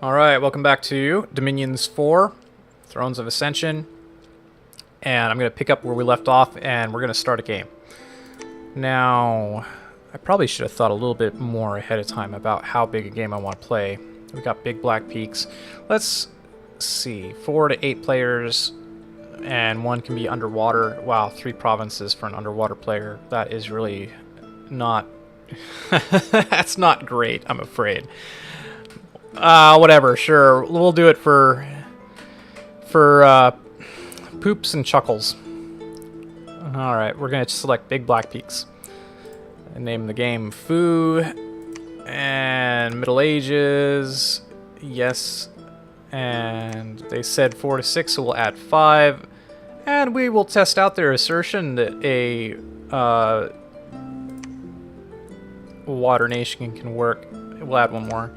Alright, welcome back to Dominions 4, Thrones of Ascension. And I'm going to pick up where we left off, and we're going to start a game. Now, I probably should have thought a little bit more ahead of time about how big a game I want to play. We got big black peaks. Let's see, 4 to 8 players, and 1 can be underwater. Wow, 3 provinces for an underwater player. That is really not... That's not great, I'm afraid. Whatever, sure. We'll do it for poops and chuckles. Alright, we're going to select Big Black Peaks. And name the game Foo. And Middle Ages. Yes. And they said 4 to 6, so we'll add 5. And we will test out their assertion that a water nation can work. We'll add 1 more.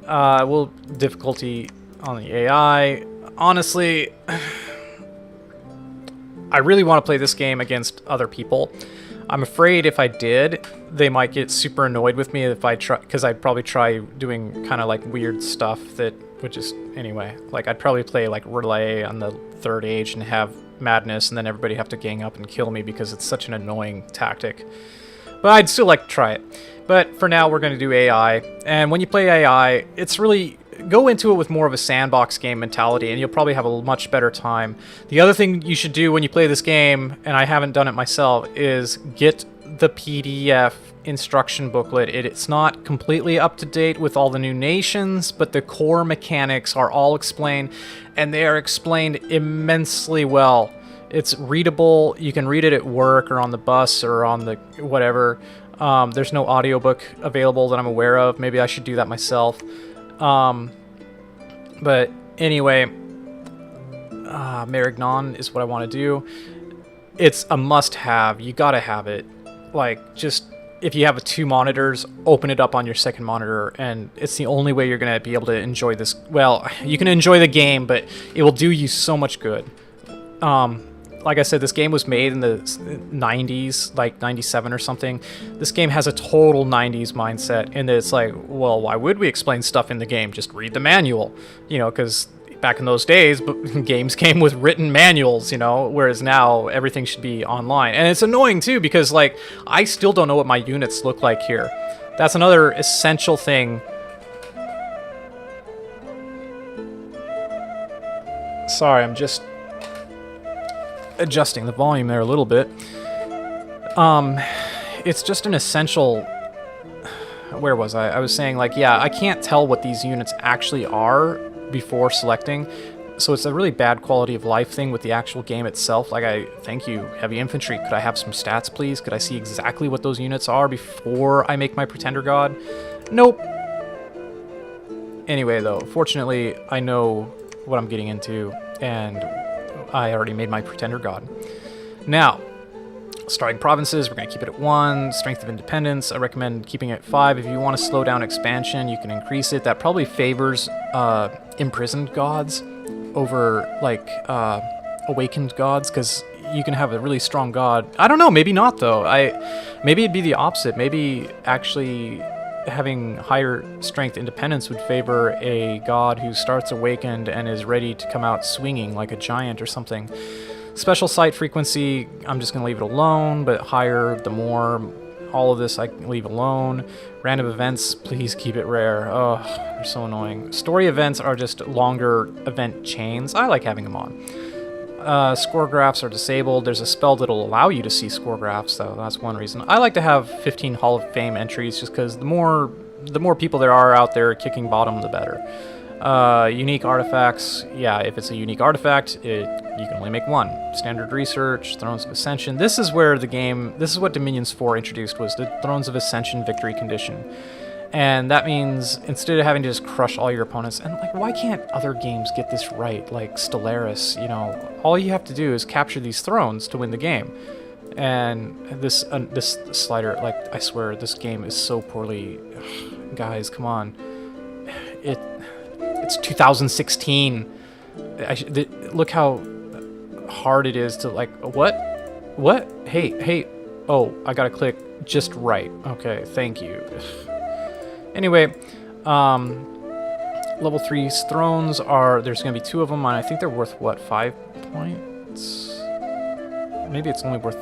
We'll difficulty on the AI. Honestly, I really want to play this game against other people. I'm afraid if I did, they might get super annoyed with me if I try, because I'd probably try doing kind of like weird stuff that would just, anyway, like I'd probably play like Relay on the 3rd Age and have madness, and then everybody have to gang up and kill me because it's such an annoying tactic. But I'd still like to try it. But for now, we're going to do AI. And when you play AI, it's really... Go into it with more of a sandbox game mentality, and you'll probably have a much better time. The other thing you should do when you play this game, and I haven't done it myself, is get the PDF instruction booklet. It's not completely up to date with all the new nations, but the core mechanics are all explained, and they are explained immensely well. It's readable. You can read it at work or on the bus or on the whatever. There's no audiobook available that I'm aware of. Maybe I should do that myself. But anyway, Marignon is what I want to do. It's a must-have. You gotta have it. Like, just if you have 2 monitors, open it up on your 2nd monitor, and it's the only way you're gonna be able to enjoy this. Well, you can enjoy the game, but it will do you so much good. Like I said, this game was made in the 90s, like 97 or something. This game has a total 90s mindset, and it's like, well, why would we explain stuff in the game? Just read the manual, you know, because back in those days, games came with written manuals, you know, whereas now everything should be online. And it's annoying, too, because, like, I still don't know what my units look like here. That's another essential thing. Sorry, I'm just... adjusting the volume there a little bit. It's just an essential... Where was I? I was saying, like, yeah, I can't tell what these units actually are before selecting, so it's a really bad quality of life thing with the actual game itself. Like, thank you, Heavy Infantry. Could I have some stats, please? Could I see exactly what those units are before I make my Pretender God? Nope. Anyway, though, fortunately, I know what I'm getting into, and I already made my Pretender God. Now, starting provinces, we're going to keep it at 1. Strength of Independence, I recommend keeping it at 5. If you want to slow down expansion, you can increase it. That probably favors imprisoned gods over, like, awakened gods, because you can have a really strong god. I don't know, maybe not, though. Maybe it'd be the opposite. Maybe actually having higher strength independence would favor a god who starts awakened and is ready to come out swinging like a giant or something. Special sight frequency, I'm just going to leave it alone, but higher the more. All of this I can leave alone. Random events, please keep it rare. Oh, they're so annoying. Story events are just longer event chains. I like having them on. Score graphs are disabled. There's a spell that'll allow you to see score graphs, though. That's one reason. I like to have 15 Hall of Fame entries, just because the more people there are out there kicking bottom, the better. Unique artifacts. Yeah, if it's a unique artifact, you can only make 1. Standard research, Thrones of Ascension. This is where the game... This is what Dominions 4 introduced, was the Thrones of Ascension victory condition. And that means, instead of having to just crush all your opponents, and like, why can't other games get this right, like Stellaris, you know? All you have to do is capture these thrones to win the game. And this slider, like, I swear, this game is so poorly... Guys, come on. It's 2016. Look how hard it is to, like, what? Hey, oh, I gotta click just right. Okay, thank you. Anyway, Level 3 thrones are, there's going to be 2 of them, and I think they're worth, what, 5 points? Maybe it's only worth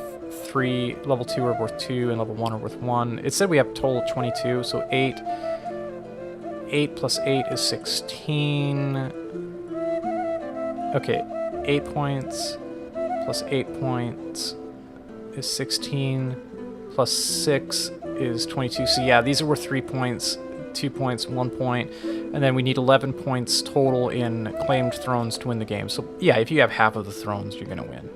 3. Level 2 are worth 2, and level 1 are worth 1. It said we have total 22, so 8. 8 plus 8 is 16. Okay, 8 points plus 8 points is 16, plus 6 is 22. So yeah, these are worth 3 points, 2 points, 1 point, and then we need 11 points total in claimed thrones to win the game. So yeah, if you have half of the thrones, you're gonna win.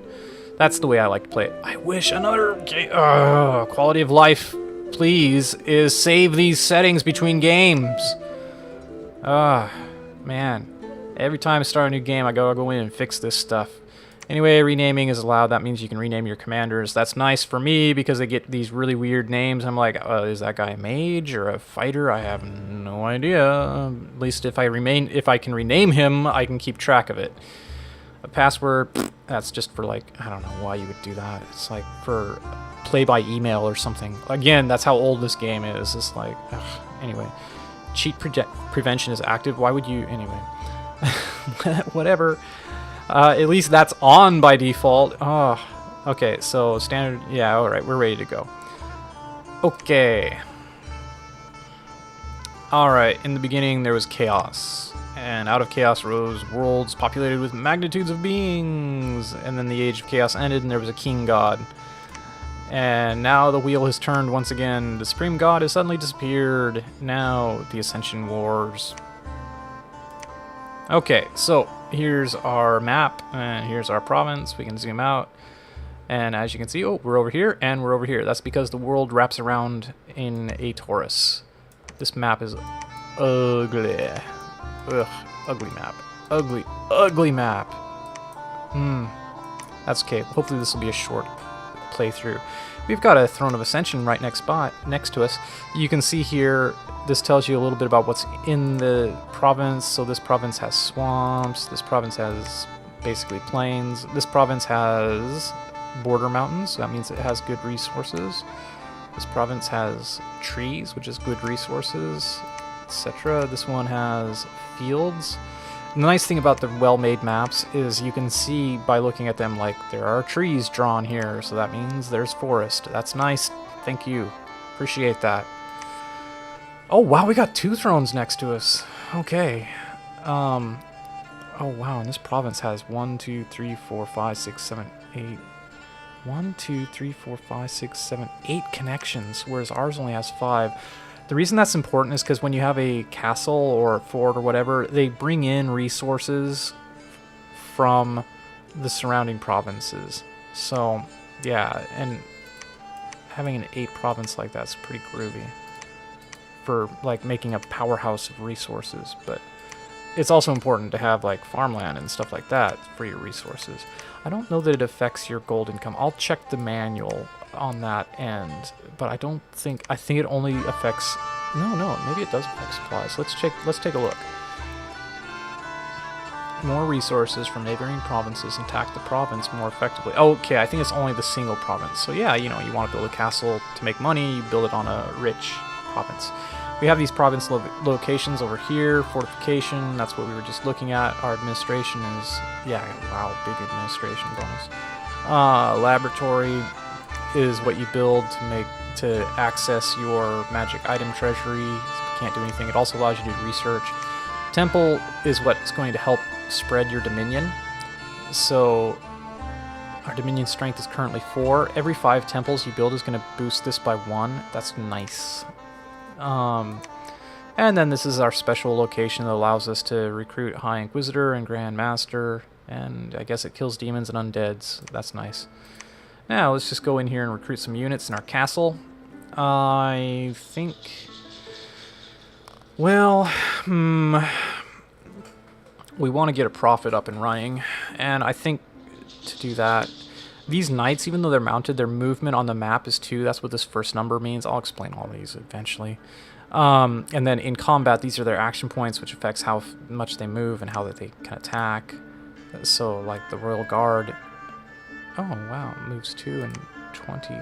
That's the way I like to play it. I wish another game, quality of life, please, is save these settings between games. Man. Every time I start a new game, I gotta go in and fix this stuff. Anyway, renaming is allowed. That means you can rename your commanders. That's nice for me because they get these really weird names. I'm like, is that guy a mage or a fighter? I have no idea. At least if I can rename him, I can keep track of it. A password, that's just for like, I don't know why you would do that. It's like for play by email or something. Again, that's how old this game is. It's like, anyway. Cheat prevention is active. Why would you, anyway. Whatever. At least that's on by default. Oh, okay, so standard, yeah, alright, we're ready to go. Okay. Alright, in the beginning there was chaos, and out of chaos rose worlds populated with magnitudes of beings, and then the age of chaos ended and there was a king god. And now the wheel has turned once again. The supreme god has suddenly disappeared. Now the Ascension Wars. Okay, so here's our map, and here's our province. We can zoom out, and as you can see, oh, we're over here, and we're over here. That's because the world wraps around in a torus. This map is ugly. Ugh, ugly map. Ugly, ugly map. That's okay. Hopefully this will be a short playthrough. We've got a Throne of Ascension right next to us. You can see here, this tells you a little bit about what's in the province. So this province has swamps, this province has basically plains, this province has border mountains, so that means it has good resources. This province has trees, which is good resources, etc. This one has fields. The nice thing about the well-made maps is you can see by looking at them, like, there are trees drawn here, so that means there's forest. That's nice. Thank you. Appreciate that. Oh, wow, we got 2 thrones next to us. Okay. Oh, wow, and this province has 1, 2, 3, 4, 5, 6, 7, 8. 1, 2, 3, 4, 5, 6, 7, 8 connections, whereas ours only has 5. The reason that's important is because when you have a castle or a fort or whatever, they bring in resources from the surrounding provinces. So, yeah, and having an 8 province like that's pretty groovy for, like, making a powerhouse of resources. But it's also important to have, like, farmland and stuff like that for your resources. I don't know that it affects your gold income. I'll check the manual on that end, but I think it only affects, no, maybe it does affect supplies. Let's take a look. More resources from neighboring provinces attack the province more effectively. Okay, I think it's only the single province. So yeah, you know, you want to build a castle to make money, you build it on a rich province. We have these province locations over here. Fortification, that's what we were just looking at. Our administration is, yeah, wow, big administration bonus. Laboratory is what you build to access your magic item treasury. You can't do anything. It also allows you to do research. Temple is what's going to help spread your dominion. So our dominion strength is currently 4. Every 5 temples you build is going to boost this by 1. That's nice. And then this is our special location that allows us to recruit High Inquisitor and Grand Master, and I guess it kills demons and undeads. That's nice. Now let's just go in here and recruit some units in our castle. I think, well, we want to get a profit up and running, and I think to do that, these knights, even though they're mounted, their movement on the map is 2. That's what this first number means. I'll explain all these eventually. And then in combat, these are their action points, which affects how much they move and how that they can attack. So, like the Royal Guard, oh wow, moves 2 and 20.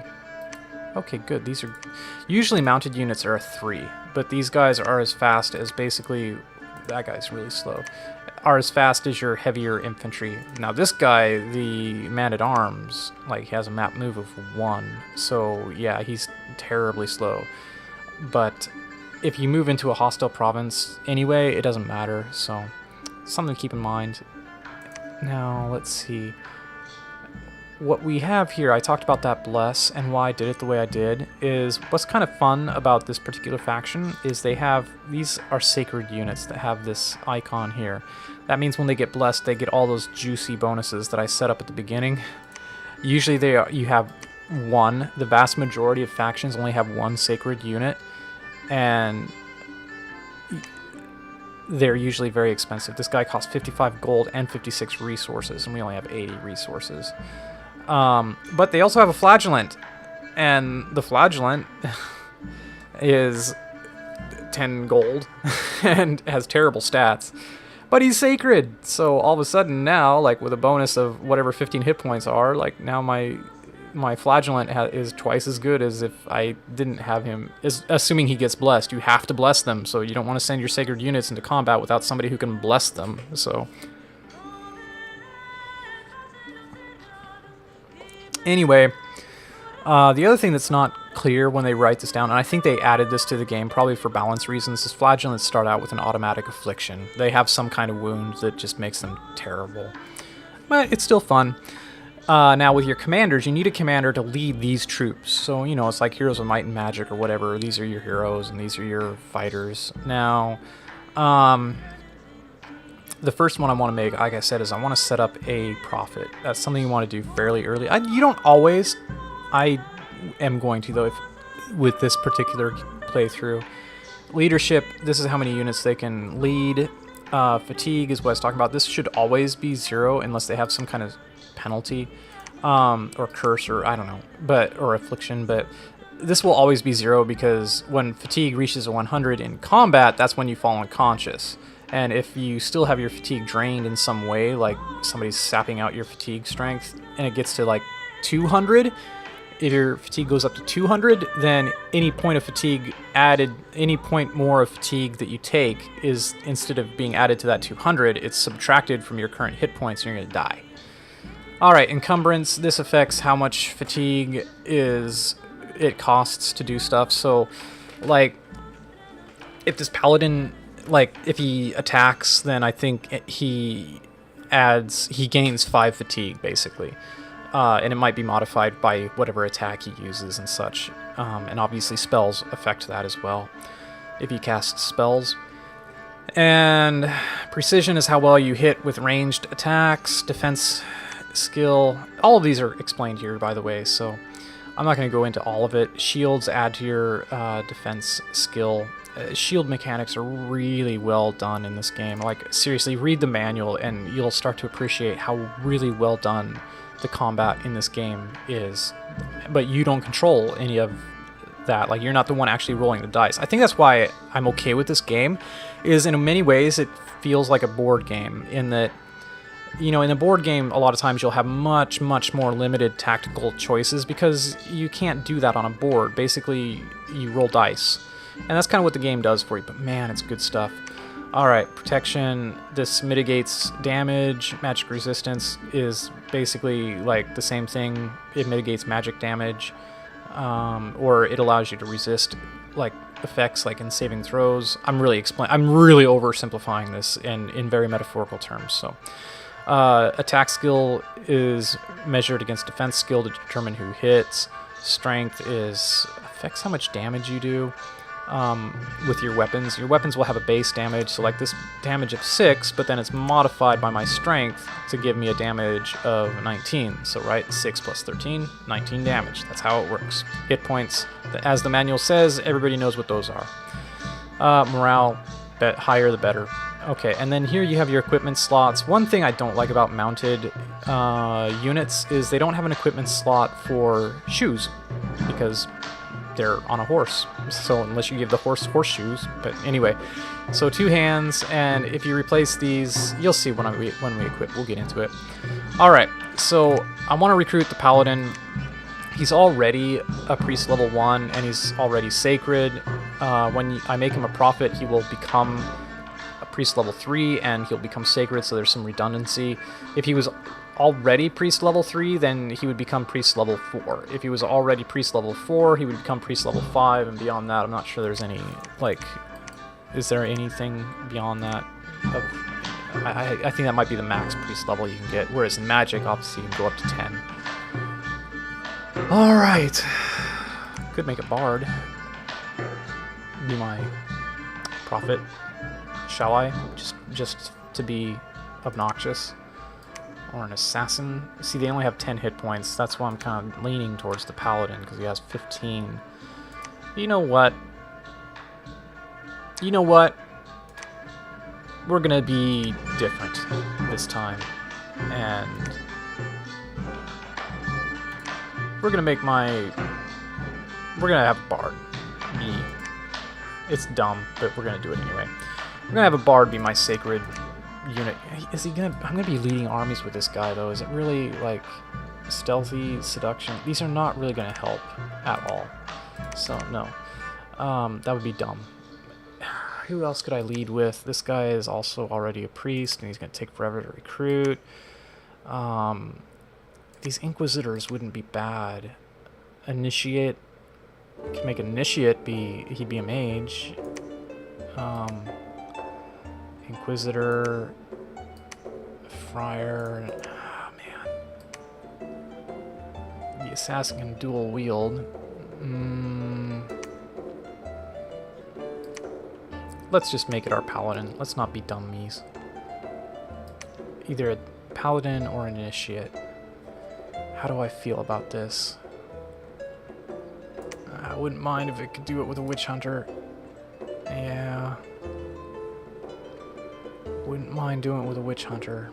Okay, good. These are usually mounted units are a 3, but these guys are as fast as basically that guy's really slow, are as fast as your heavier infantry. Now this guy, the man-at-arms, like, he has a map move of 1, so yeah, he's terribly slow. But if you move into a hostile province anyway, it doesn't matter, so something to keep in mind. Now, let's see. What we have here, I talked about that bless, and why I did it the way I did, is what's kind of fun about this particular faction is they have, these are sacred units that have this icon here. That means when they get blessed, they get all those juicy bonuses that I set up at the beginning. Usually you have 1. The vast majority of factions only have 1 sacred unit, and they're usually very expensive. This guy costs 55 gold and 56 resources, and we only have 80 resources. But they also have a flagellant, and the flagellant is 10 gold and has terrible stats, but he's sacred. So all of a sudden now, like, with a bonus of whatever 15 hit points are, like, now my flagellant is twice as good as if I didn't have him, assuming he gets blessed. You have to bless them, so you don't want to send your sacred units into combat without somebody who can bless them. So anyway, the other thing that's not clear when they write this down, and I think they added this to the game probably for balance reasons, is flagellants start out with an automatic affliction. They have some kind of wound that just makes them terrible. But it's still fun. Now with your commanders, you need a commander to lead these troops. So, you know, it's like Heroes of Might and Magic or whatever. These are your heroes and these are your fighters. Now, the first one I want to make, like I said, is I want to set up a prophet. That's something you want to do fairly early. You don't always. I am going to, though, with this particular playthrough. Leadership, this is how many units they can lead. Fatigue is what I was talking about. This should always be 0 unless they have some kind of penalty or curse, or I don't know, or affliction, but this will always be 0 because when fatigue reaches a 100 in combat, that's when you fall unconscious. And if you still have your fatigue drained in some way, like somebody's sapping out your fatigue strength, and it gets to like 200, if your fatigue goes up to 200, then any point of fatigue added, any point more of fatigue that you take is, instead of being added to that 200, it's subtracted from your current hit points and you're going to die. Alright, encumbrance, this affects how much fatigue it costs to do stuff. So, like, if this paladin, like, if he attacks, then I think he gains 5 fatigue, basically. And it might be modified by whatever attack he uses and such. And obviously spells affect that as well, if he casts spells. And precision is how well you hit with ranged attacks, defense skill. All of these are explained here, by the way, so I'm not going to go into all of it. Shields add to your defense skill. Shield mechanics are really well done in this game. Like, seriously, read the manual and you'll start to appreciate how really well done the combat in this game is. But you don't control any of that. Like, you're not the one actually rolling the dice. I think that's why I'm okay with this game, is in many ways it feels like a board game, in that, you know, in a board game, a lot of times you'll have much, much more limited tactical choices because you can't do that on a board. Basically, you roll dice. And that's kind of what the game does for you, but man, it's good stuff. Alright, protection. This mitigates damage. Magic resistance is basically like the same thing. It mitigates magic damage, or it allows you to resist like effects like in saving throws. I'm really oversimplifying this in very metaphorical terms, so. Attack skill is measured against defense skill to determine who hits. Strength affects how much damage you do with your weapons. Your weapons will have a base damage, so like this damage of 6, but then it's modified by my strength to give me a damage of 19. So right, 6 plus 13, 19 damage. That's how it works. Hit points, as the manual says, everybody knows what those are. Morale, higher the better. Okay, and then here you have your equipment slots. One thing I don't like about mounted units is they don't have an equipment slot for shoes, because they're on a horse. So unless you give the horse horseshoes, but anyway. So 2 hands, and if you replace these, you'll see when we equip. We'll get into it. All right, so I want to recruit the paladin. He's already a priest level 1, and he's already sacred. When I make him a prophet, he will become priest level 3, and he'll become sacred, so there's some redundancy. If he was already priest level 3, then he would become priest level 4. If he was already priest level 4, he would become priest level 5, and beyond that, I'm not sure there's any, like, is there anything beyond that? I think that might be the max priest level you can get, whereas in Magic, obviously, you can go up to 10. Alright. Could make a bard. Be my prophet. Shall I? Just to be obnoxious. Or an assassin. See, they only have 10 hit points. That's why I'm kind of leaning towards the paladin, because he has 15. You know what? You know what? We're gonna be different this time. And we're gonna make my... We're gonna have a bard. Me. It's dumb, but we're gonna do it anyway. We're gonna have a bard be my sacred unit. Is he gonna... I'm gonna be leading armies with this guy, though. Is it really, like, stealthy, seduction? These are not really gonna help at all. So, no. That would be dumb. Who else could I lead with? This guy is also already a priest, and he's gonna take forever to recruit. These inquisitors wouldn't be bad. Initiate... Can make initiate be... He'd be a mage. Inquisitor... Friar... Oh, man. The assassin can dual wield. Let's just make it our paladin. Let's not be dummies. Either a paladin or an initiate. How do I feel about this? I wouldn't mind if it could do it with a witch hunter. Yeah. Wouldn't mind doing it with a witch hunter.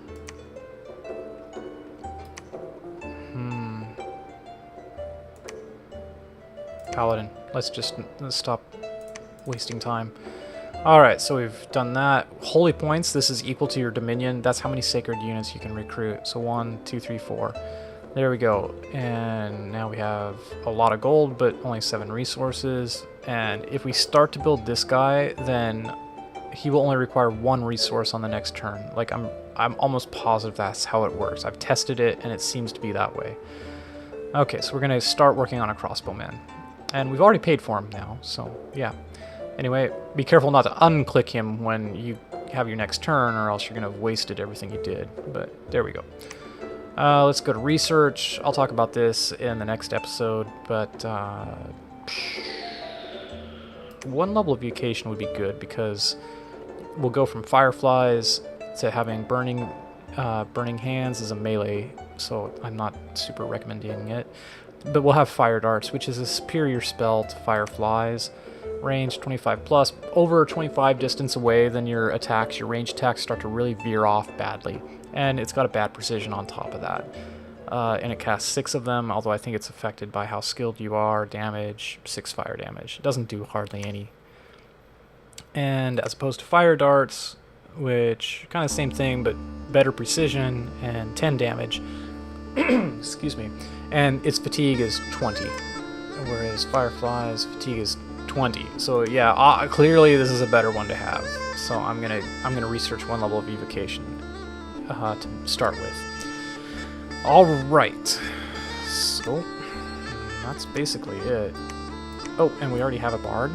Paladin. Let's stop wasting time. Alright, so we've done that. Holy points, this is equal to your dominion. That's how many sacred units you can recruit. So 1, 2, 3, 4. There we go. And now we have a lot of gold, but only 7 resources. And if we start to build this guy, then he will only require 1 resource on the next turn. Like, I'm almost positive that's how it works. I've tested it, and it seems to be that way. Okay, so we're going to start working on a crossbowman. And we've already paid for him now, so yeah. Anyway, be careful not to unclick him when you have your next turn, or else you're going to have wasted everything you did. But there we go. Let's go to research. I'll talk about this in the next episode, but 1 level of evocation would be good, because we'll go from fireflies to having burning hands as a melee, so I'm not super recommending it. But we'll have fire darts, which is a superior spell to fireflies. Range 25 plus. Over 25 distance away, then your attacks, your range attacks, start to really veer off badly. And it's got a bad precision on top of that. And it casts 6 of them, although I think it's affected by how skilled you are. Damage, 6 fire damage. It doesn't do hardly any. And as opposed to fire darts, which kind of same thing, but better precision and 10 damage. Excuse me. And its fatigue is 20, whereas fireflies fatigue is 20. So yeah, clearly this is a better one to have. So I'm gonna research 1 level of evocation to start with. All right. So that's basically it. Oh, and we already have a bard.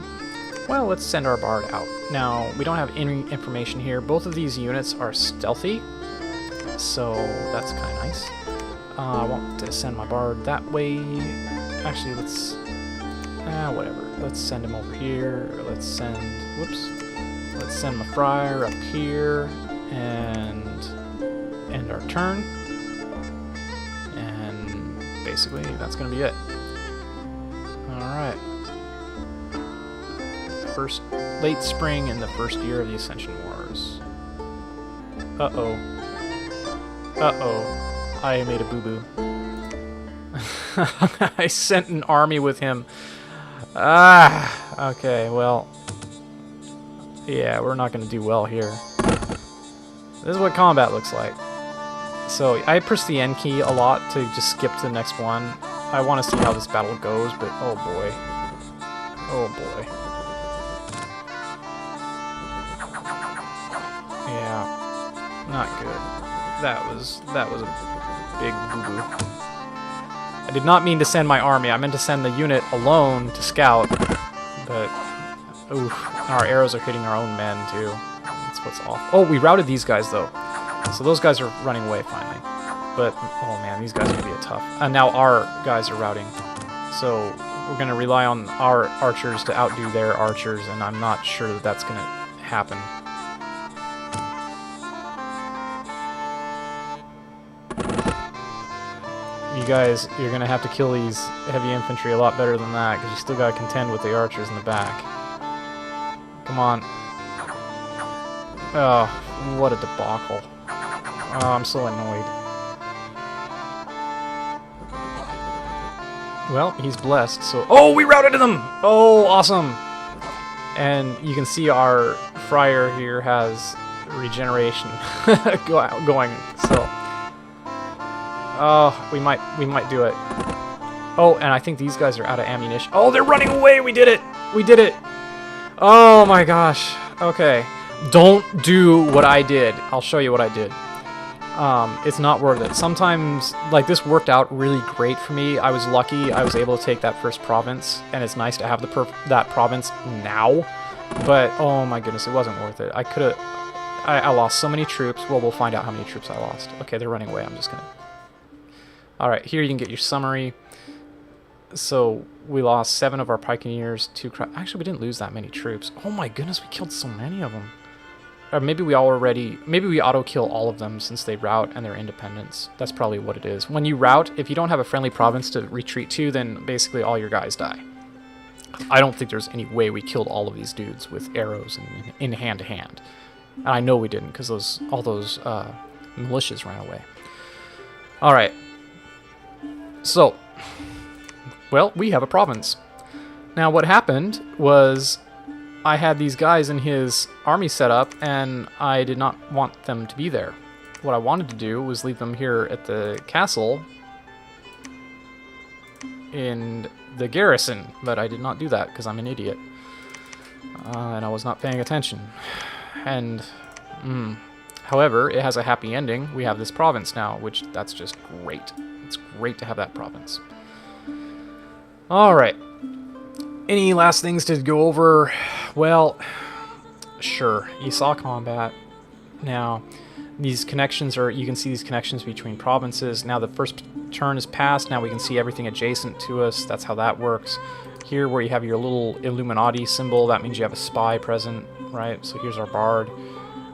Well, let's send our bard out. Now we don't have any information here. Both of these units are stealthy, so that's kind of nice. I want to send my bard that way. Actually, let's... whatever. Let's send him over here. Let's send... Whoops. Let's send my friar up here. And end our turn. And basically, that's going to be it. Alright. First... Late spring in the first year of the Ascension Wars. Uh-oh. Uh-oh. I made a boo-boo. I sent an army with him. Okay, well. Yeah, we're not going to do well here. This is what combat looks like. So, I press the N key a lot to just skip to the next one. I want to see how this battle goes, but oh boy. Oh boy. Not good. That was a big boo-boo. I did not mean to send my army. I meant to send the unit alone to scout, but oof, our arrows are hitting our own men too. That's what's off. Oh, we routed these guys though, so those guys are running away finally. But oh man, these guys are gonna be a tough. And now our guys are routing, so we're gonna rely on our archers to outdo their archers, and I'm not sure that that's gonna happen. You guys, you're going to have to kill these heavy infantry a lot better than that, because you still got to contend with the archers in the back. Come on. Oh, what a debacle. Oh, I'm so annoyed. Well, he's blessed, so... Oh, we routed them! Oh, awesome! And you can see our friar here has regeneration going, so... Oh, we might do it. Oh, and I think these guys are out of ammunition. Oh, they're running away! We did it! We did it! Oh my gosh. Okay. Don't do what I did. I'll show you what I did. It's not worth it. Sometimes, like, this worked out really great for me. I was lucky I was able to take that first province, and it's nice to have that province now. But, oh my goodness, it wasn't worth it. I lost so many troops. Well, we'll find out how many troops I lost. Okay, they're running away. I'm just gonna... Alright, here you can get your summary. So, we lost 7 of our pikeneers, 2... Actually, we didn't lose that many troops. Oh my goodness, we killed so many of them. Or maybe we auto-kill all of them since they rout and they're independents. That's probably what it is. When you rout, if you don't have a friendly province to retreat to, then basically all your guys die. I don't think there's any way we killed all of these dudes with arrows in hand-to-hand. And I know we didn't, because all those militias ran away. Alright. So, well, we have a province. Now, what happened was I had these guys in his army set up, and I did not want them to be there. What I wanted to do was leave them here at the castle in the garrison, but I did not do that because I'm an idiot. And I was not paying attention. And, however, it has a happy ending. We have this province now, which that's just great. It's great to have that province. Alright. Any last things to go over? Well, sure. You saw combat. Now, these connections are... You can see these connections between provinces. Now the first turn is passed. Now we can see everything adjacent to us. That's how that works. Here, where you have your little Illuminati symbol, that means you have a spy present, right? So here's our bard.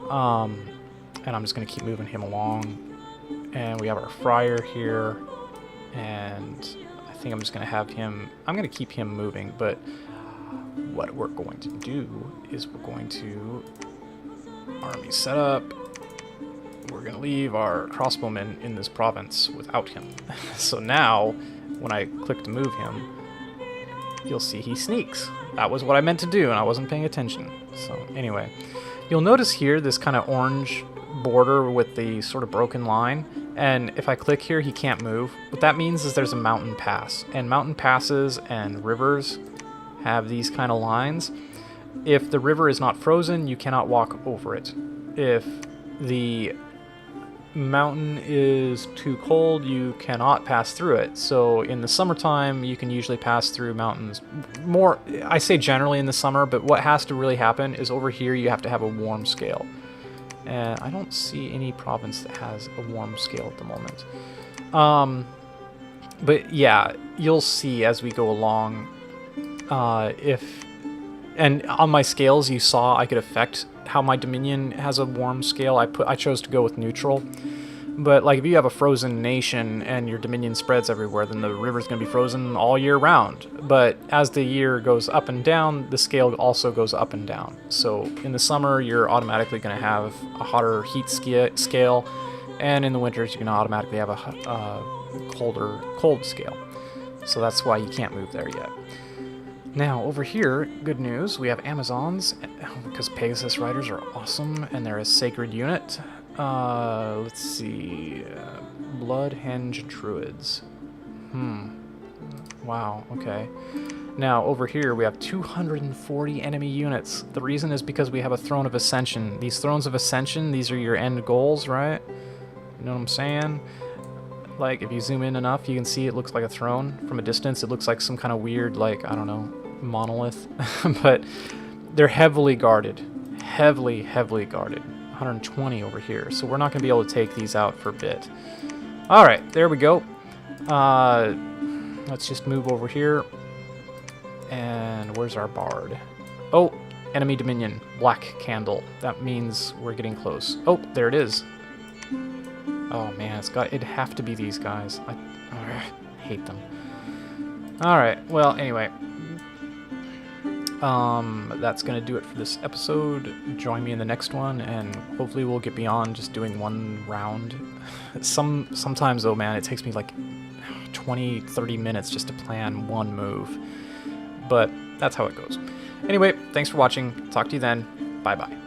And I'm just going to keep moving him along. And we have our friar here, and I think I'm just going to have him... I'm going to keep him moving, but what we're going to do is we're going to... Army set up. We're going to leave our crossbowmen in this province without him. So now, when I click to move him, you'll see he sneaks. That was what I meant to do, and I wasn't paying attention. So anyway, you'll notice here this kind of orange border with the sort of broken line, and if I click here, he can't move. What that means is there's a mountain pass, and mountain passes and rivers have these kind of lines. If the river is not frozen, you cannot walk over it. If the mountain is too cold, you cannot pass through it. So in the summertime, you can usually pass through mountains more. I say generally in the summer, but what has to really happen is over here you have to have a warm scale. And I don't see any province that has a warm scale at the moment. But yeah, you'll see as we go along. And on my scales, you saw I could affect how my Dominion has a warm scale. I chose to go with neutral. But like if you have a frozen nation and your Dominion spreads everywhere, then the river's going to be frozen all year round. But as the year goes up and down, the scale also goes up and down. So in the summer, you're automatically going to have a hotter heat scale, and in the winters, you're going to automatically have a cold scale. So that's why you can't move there yet. Now, over here, good news, we have Amazons, because Pegasus Riders are awesome, and they're a sacred unit. Let's see, Bloodhenge Druids. Wow, okay. Now, over here, we have 240 enemy units. The reason is because we have a Throne of Ascension. These Thrones of Ascension, these are your end goals, right? You know what I'm saying? Like, if you zoom in enough, you can see it looks like a throne. From a distance, it looks like some kind of weird, like, I don't know, monolith. But they're heavily guarded. Heavily guarded. 120 over here. So we're not going to be able to take these out for a bit. Alright, there we go. Let's just move over here. And where's our bard? Oh, enemy dominion. Black candle. That means we're getting close. Oh, there it is. Oh man, it'd have to be these guys. I hate them. Alright, well, anyway. That's gonna do it for this episode. Join me in the next one, and hopefully we'll get beyond just doing one round. Sometimes, though, man, it takes me like 20, 30 minutes just to plan one move. But that's how it goes. Anyway, thanks for watching. Talk to you then. Bye-bye.